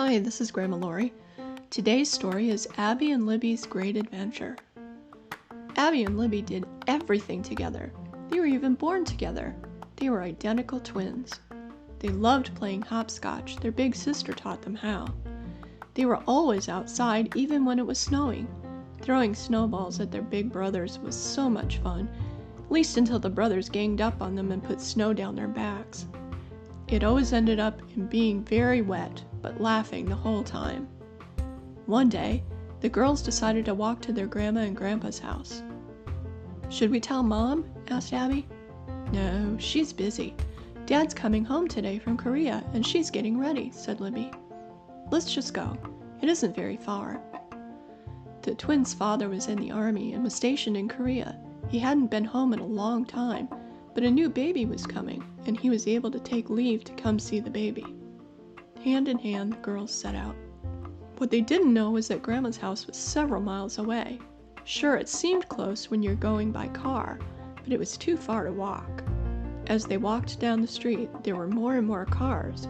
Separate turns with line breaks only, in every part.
Hi, this is Grandma Lori. Today's story is Abby and Libby's Great Adventure. Abby and Libby did everything together. They were even born together. They were identical twins. They loved playing hopscotch. Their big sister taught them how. They were always outside, even when it was snowing. Throwing snowballs at their big brothers was so much fun, at least until the brothers ganged up on them and put snow down their backs. It always ended up in being very wet, but laughing the whole time. One day, the girls decided to walk to their grandma and grandpa's house. "Should we tell Mom?" asked Abby. "No, she's busy. Dad's coming home today from Korea, and she's getting ready," said Libby. "Let's just go. It isn't very far." The twins' father was in the army and was stationed in Korea. He hadn't been home in a long time, but a new baby was coming, and he was able to take leave to come see the baby. Hand in hand, the girls set out. What they didn't know was that Grandma's house was several miles away. Sure, it seemed close when you're going by car, but it was too far to walk. As they walked down the street, there were more and more cars.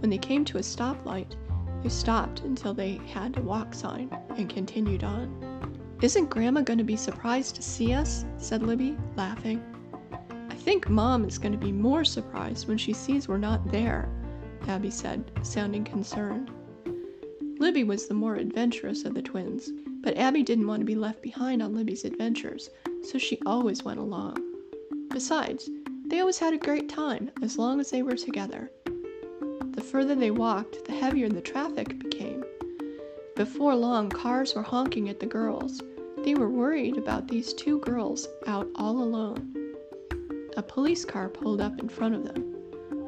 When they came to a stoplight, they stopped until they had a walk sign and continued on. "Isn't Grandma going to be surprised to see us?" said Libby, laughing. "I think Mom is going to be more surprised when she sees we're not there," Abby said, sounding concerned. Libby was the more adventurous of the twins, but Abby didn't want to be left behind on Libby's adventures, so she always went along. Besides, they always had a great time as long as they were together. The further they walked, the heavier the traffic became. Before long, cars were honking at the girls. They were worried about these two girls out all alone. A police car pulled up in front of them.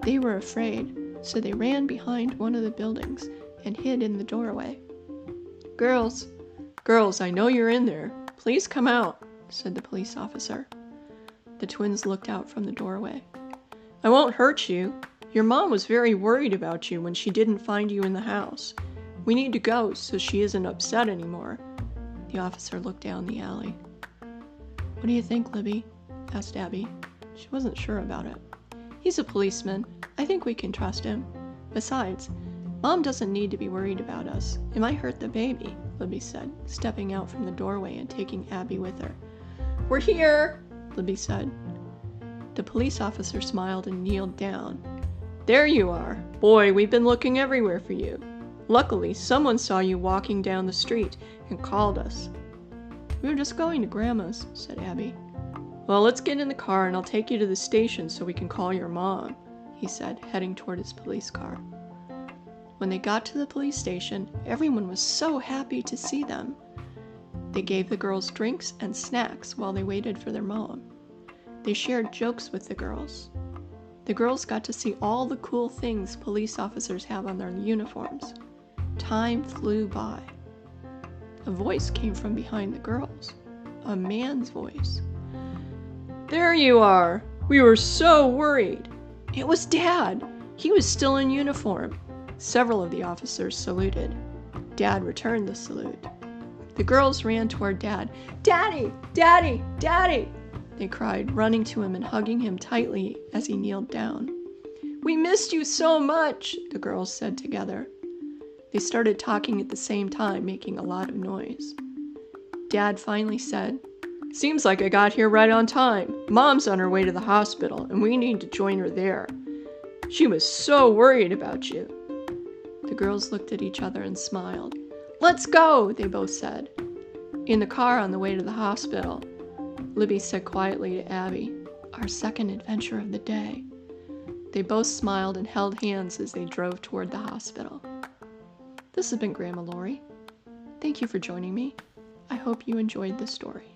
They were afraid, so they ran behind one of the buildings and hid in the doorway. Girls, I know you're in there. Please come out," said the police officer. The twins looked out from the doorway. "I won't hurt you. Your mom was very worried about you when she didn't find you in the house. We need to go so she isn't upset anymore." The officer looked down the alley. "What do you think, Libby?" asked Abby. She wasn't sure about it. "He's a policeman. I think we can trust him. Besides, Mom doesn't need to be worried about us. It might hurt the baby," Libby said, stepping out from the doorway and taking Abby with her. "We're here," Libby said. The police officer smiled and kneeled down. "There you are. Boy, we've been looking everywhere for you. Luckily, someone saw you walking down the street and called us." "We were just going to Grandma's," said Abby. "Well, let's get in the car and I'll take you to the station so we can call your mom," he said, heading toward his police car. When they got to the police station, everyone was so happy to see them. They gave the girls drinks and snacks while they waited for their mom. They shared jokes with the girls. The girls got to see all the cool things police officers have on their uniforms. Time flew by. A voice came from behind the girls. A man's voice. "There you are! We were so worried!" It was Dad! He was still in uniform. Several of the officers saluted. Dad returned the salute. The girls ran toward Dad. "Daddy! Daddy! Daddy!" they cried, running to him and hugging him tightly as he kneeled down. "We missed you so much," the girls said together. They started talking at the same time, making a lot of noise. Dad finally said, "Seems like I got here right on time. Mom's on her way to the hospital, and we need to join her there. She was so worried about you." The girls looked at each other and smiled. "Let's go," they both said. In the car on the way to the hospital, Libby said quietly to Abby, "Our second adventure of the day." They both smiled and held hands as they drove toward the hospital. This has been Grandma Lori. Thank you for joining me. I hope you enjoyed the story.